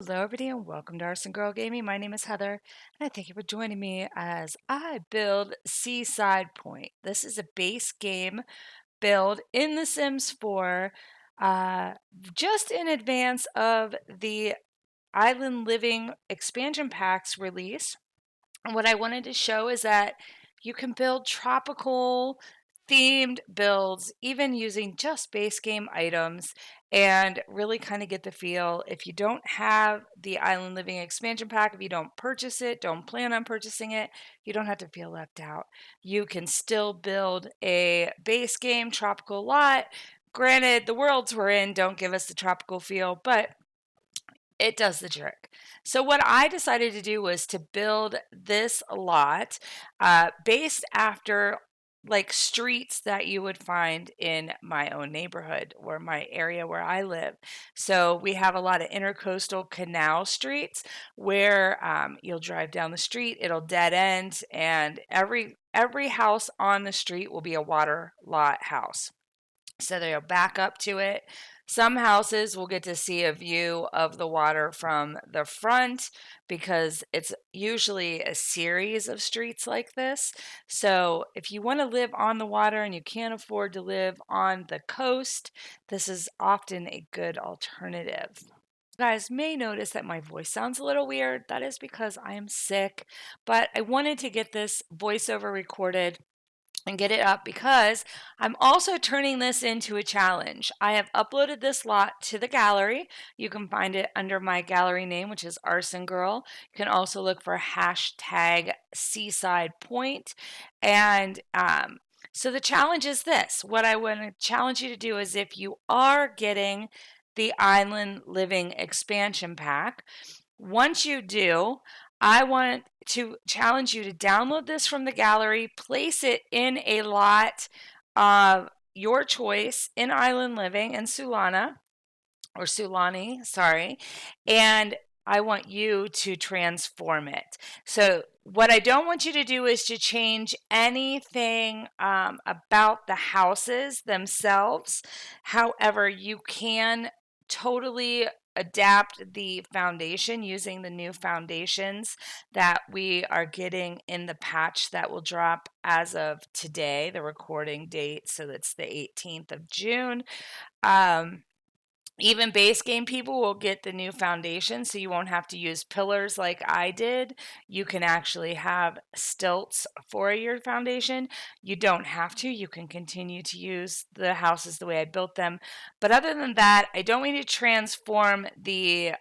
Hello, everybody, and welcome to ArsenGirl Gaming. My name is Heather, and I thank you for joining me as I build SeaSide Point. This is a base game build in The Sims 4, uh, just in advance of the Island Living expansion packs release. And what I wanted to show is that you can build tropical themed builds, even using just base game items, and really kind of get the feel. If you don't have the Island Living expansion pack, if you don't purchase it, don't plan on purchasing it, you don't have to feel left out. You can still build a base game tropical lot. Granted, the worlds we're in don't give us the tropical feel, but it does the trick. So what I decided to do was to build this lot based after like streets that you would find in my own neighborhood or my area where I live. So we have a lot of intercoastal canal streets where you'll drive down the street, it'll dead end, and every house on the street will be a water lot house. So they'll back up to it. Some houses will get to see a view of the water from the front because it's usually a series of streets like this. So if you want to live on the water and you can't afford to live on the coast, this is often a good alternative. You guys may notice that my voice sounds a little weird. That is because I am sick, but I wanted to get this voiceover recorded and get it up because I'm also turning this into a challenge. I have uploaded this lot to the gallery. You can find it under my gallery name, which is ArsenGirl. You can also look for hashtag SeaSide Point. And so the challenge is this. What I want to challenge you to do is if you are getting the Island Living expansion pack, once you do, I want to challenge you to download this from the gallery, place it in a lot of your choice in Island Living and Sulana, or Sulani, sorry, and I want you to transform it. So what I don't want you to do is to change anything about the houses themselves. However, you can totally adapt the foundation using the new foundations that we are getting in the patch that will drop as of today, the recording date. So that's the 18th of June. Even base game people will get the new foundation, so you won't have to use pillars like I did. You can actually have stilts for your foundation. You don't have to. You can continue to use the houses the way I built them. But other than that, I don't want you to transform the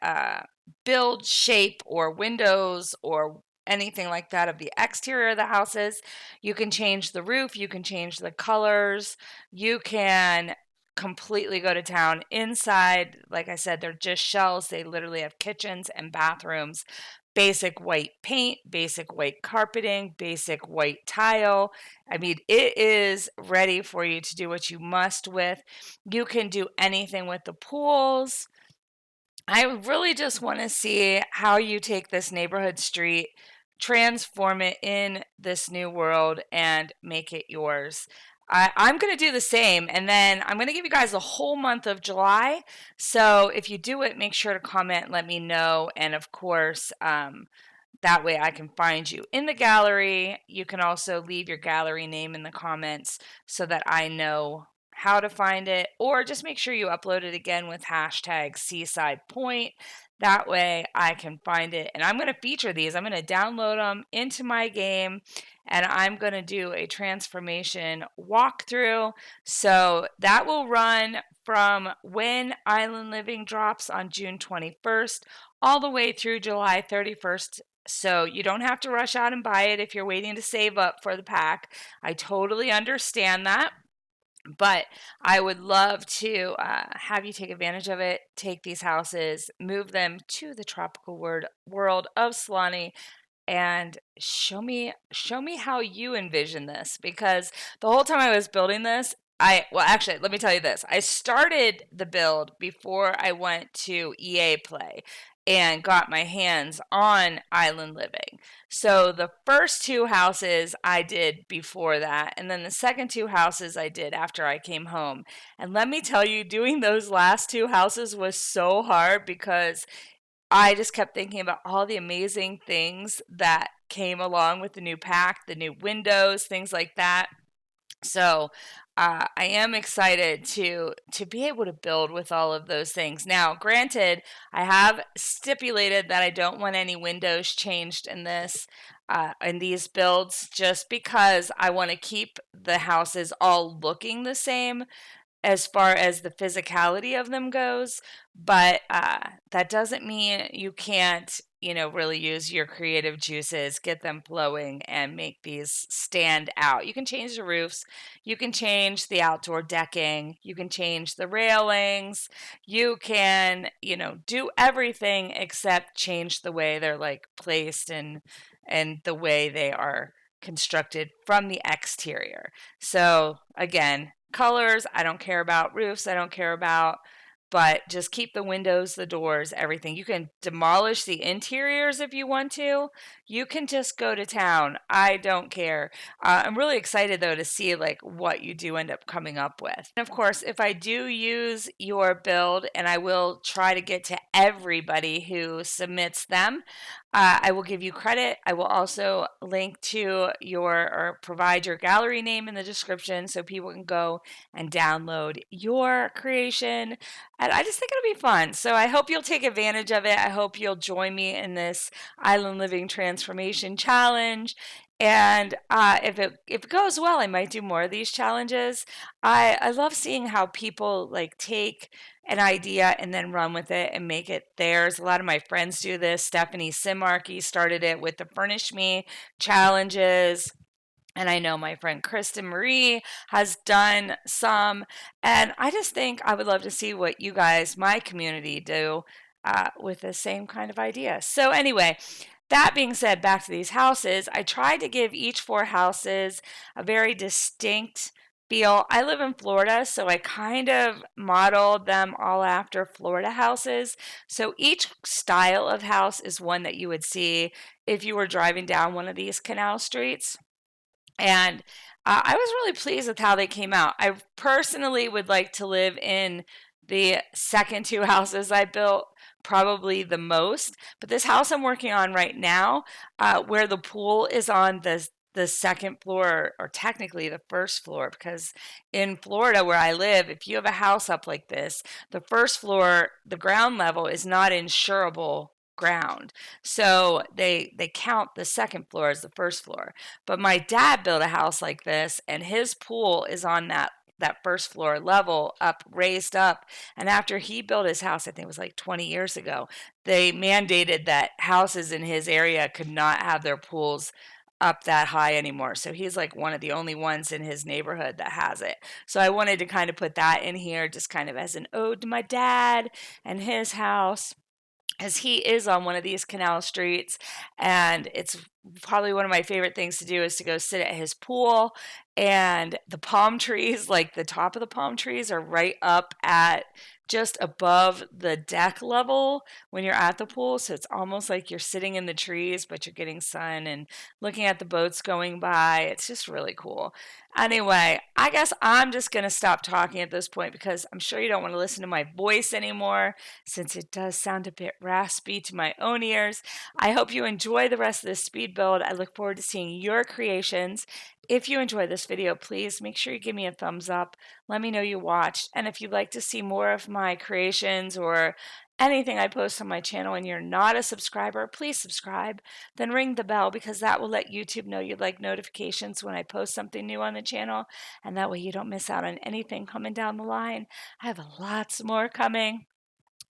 build shape or windows or anything like that of the exterior of the houses. You can change the roof. You can change the colors. You can completely go to town. Inside, like I said, they're just shells. They literally have kitchens and bathrooms. Basic white paint, basic white carpeting, basic white tile. I mean, it is ready for you to do what you must with. You can do anything with the pools. I really just want to see how you take this neighborhood street, transform it in this new world, and make it yours. I'm going to do the same, and then I'm going to give you guys the whole month of July. So if you do it, make sure to comment, let me know, and of course, that way I can find you in the gallery. You can also leave your gallery name in the comments so that I know how to find it, or just make sure you upload it again with hashtag SeaSide Point. That way I can find it, and I'm going to feature these. I'm going to download them into my game, and I'm going to do a transformation walkthrough. So that will run from when Island Living drops on June 21st all the way through July 31st. So you don't have to rush out and buy it if you're waiting to save up for the pack. I totally understand that. But I would love to have you take advantage of it, take these houses, move them to the tropical world of Solani, and show me how you envision this. Because the whole time I was building this, well, actually, let me tell you this. I started the build before I went to EA Play and got my hands on Island Living. So the first two houses I did before that, and then the second two houses I did after I came home. And let me tell you, doing those last two houses was so hard because I just kept thinking about all the amazing things that came along with the new pack, the new windows, things like that. So I am excited to be able to build with all of those things. Now, granted, I have stipulated that I don't want any windows changed in these builds, just because I want to keep the houses all looking the same as far as the physicality of them goes. But that doesn't mean you can't, really use your creative juices, get them flowing, and make these stand out. You can change the roofs, you can change the outdoor decking, you can change the railings, you can, do everything except change the way they're like placed and the way they are constructed from the exterior. So again, colors, I don't care about. Roofs, I don't care about. But just keep the windows, the doors, everything. You can demolish the interiors if you want to. You can just go to town. I don't care. I'm really excited though to see like what you do end up coming up with. And of course, if I do use your build, and I will try to get to everybody who submits them, I will give you credit. I will also link to or provide your gallery name in the description so people can go and download your creation. And I just think it'll be fun. So I hope you'll take advantage of it. I hope you'll join me in this Island Living Transformation Challenge. And if it goes well, I might do more of these challenges. I love seeing how people like take an idea and then run with it and make it theirs. A lot of my friends do this. Stephanie Simarkey started it with the Furnish Me challenges. And I know my friend Kristen Marie has done some. And I just think I would love to see what you guys, my community, do with the same kind of idea. So, anyway, that being said, back to these houses, I tried to give each four houses a very distinct feel. I live in Florida, so I kind of modeled them all after Florida houses. So each style of house is one that you would see if you were driving down one of these canal streets. And I was really pleased with how they came out. I personally would like to live in the second two houses I built probably the most. But this house I'm working on right now, where the pool is on the second floor, or technically the first floor, because in Florida where I live, if you have a house up like this, the first floor, the ground level is not insurable ground. So they count the second floor as the first floor. But my dad built a house like this, and his pool is on that first floor level, up, raised up. And after he built his house, I think it was like 20 years ago, they mandated that houses in his area could not have their pools up that high anymore. So he's like one of the only ones in his neighborhood that has it. So I wanted to kind of put that in here just kind of as an ode to my dad and his house, as he is on one of these canal streets. And it's probably one of my favorite things to do is to go sit at his pool. And the palm trees, like the top of the palm trees, are right up at just above the deck level when you're at the pool. So it's almost like you're sitting in the trees, but you're getting sun and looking at the boats going by. It's just really cool. Anyway, I guess I'm just going to stop talking at this point, because I'm sure you don't want to listen to my voice anymore, since it does sound a bit raspy to my own ears. I hope you enjoy the rest of this speed build. I look forward to seeing your creations. If you enjoyed this video, please make sure you give me a thumbs up. Let me know you watched. And if you'd like to see more of my creations or anything I post on my channel and you're not a subscriber, please subscribe. Then ring the bell, because that will let YouTube know you'd like notifications when I post something new on the channel. And that way you don't miss out on anything coming down the line. I have lots more coming,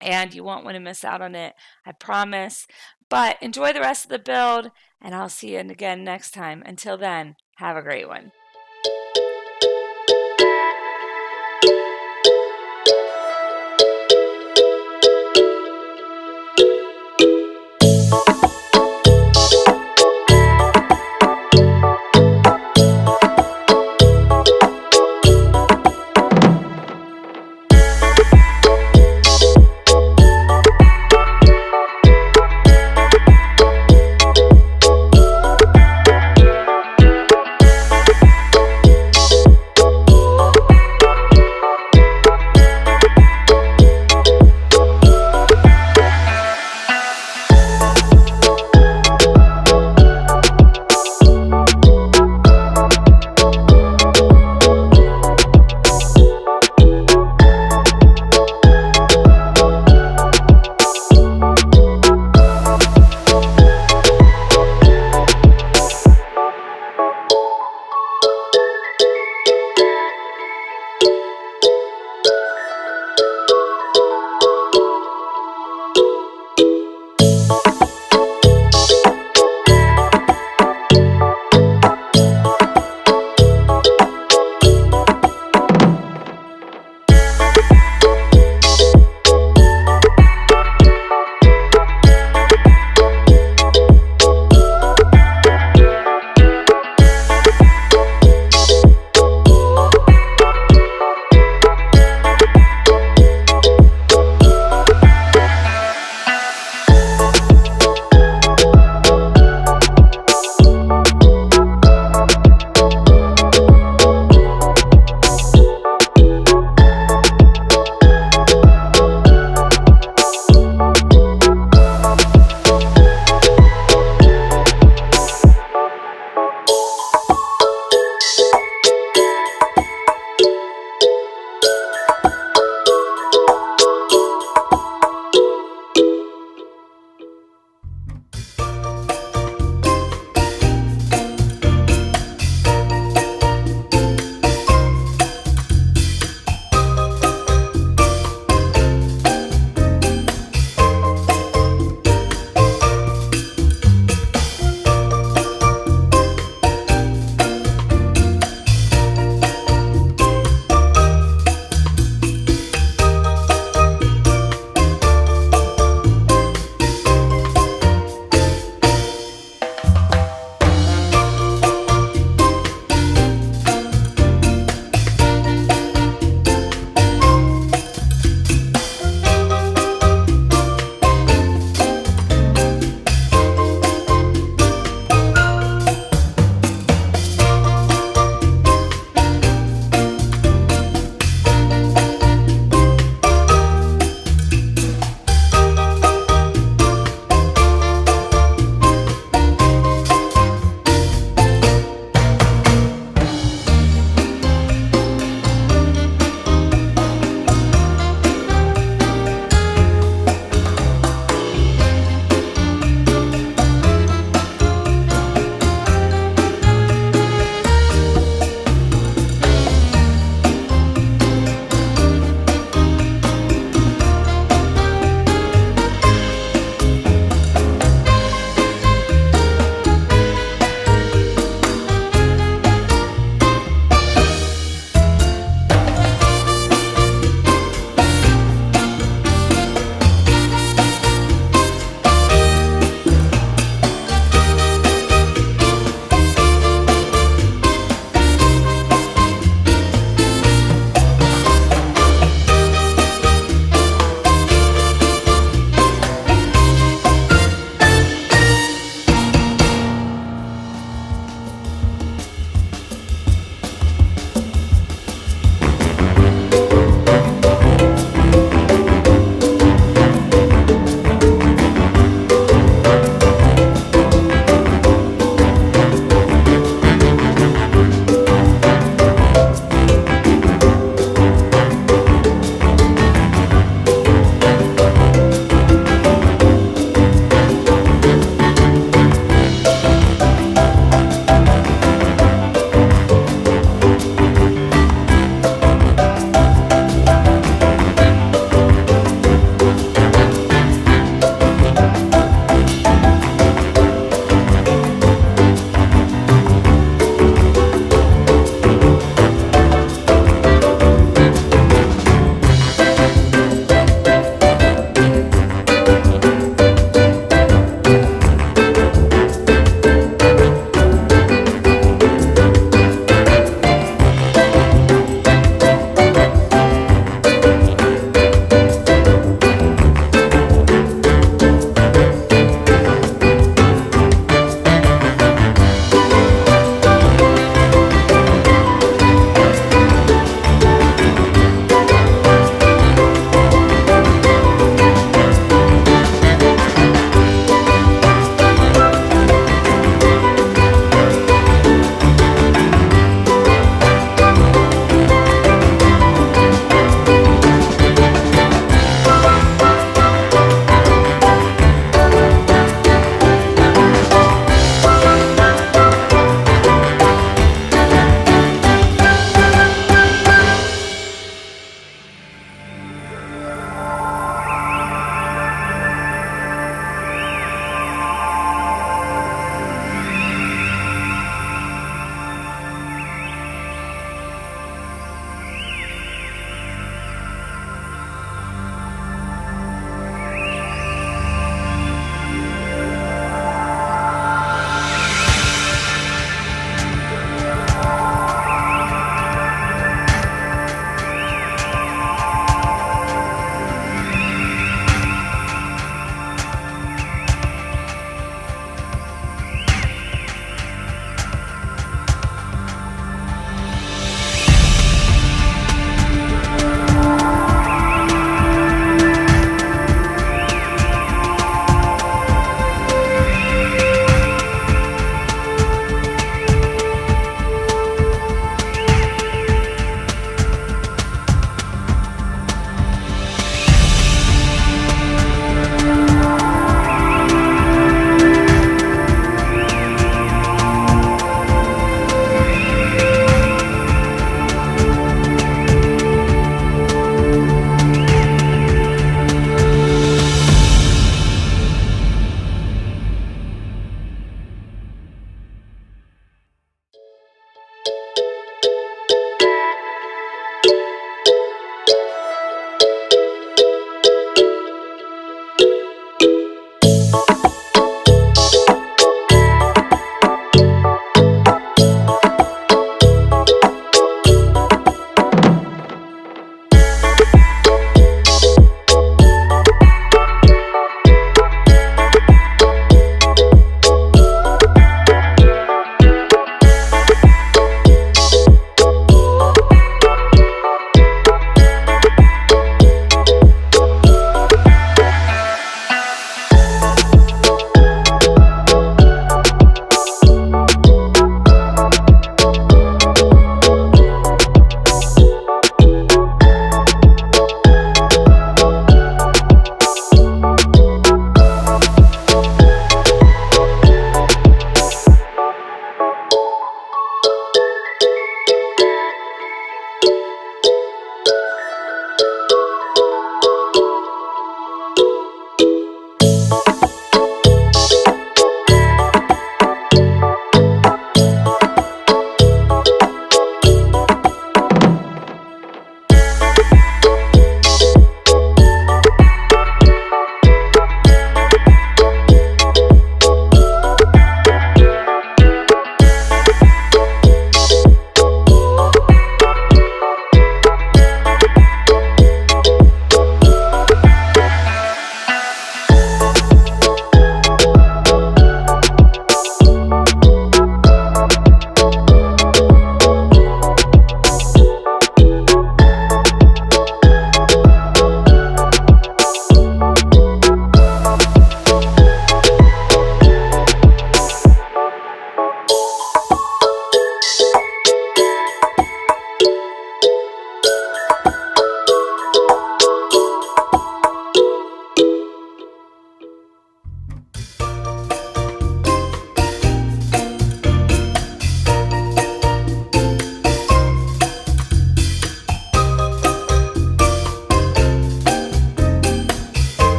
and you won't want to miss out on it, I promise. But enjoy the rest of the build, and I'll see you again next time. Until then, have a great one.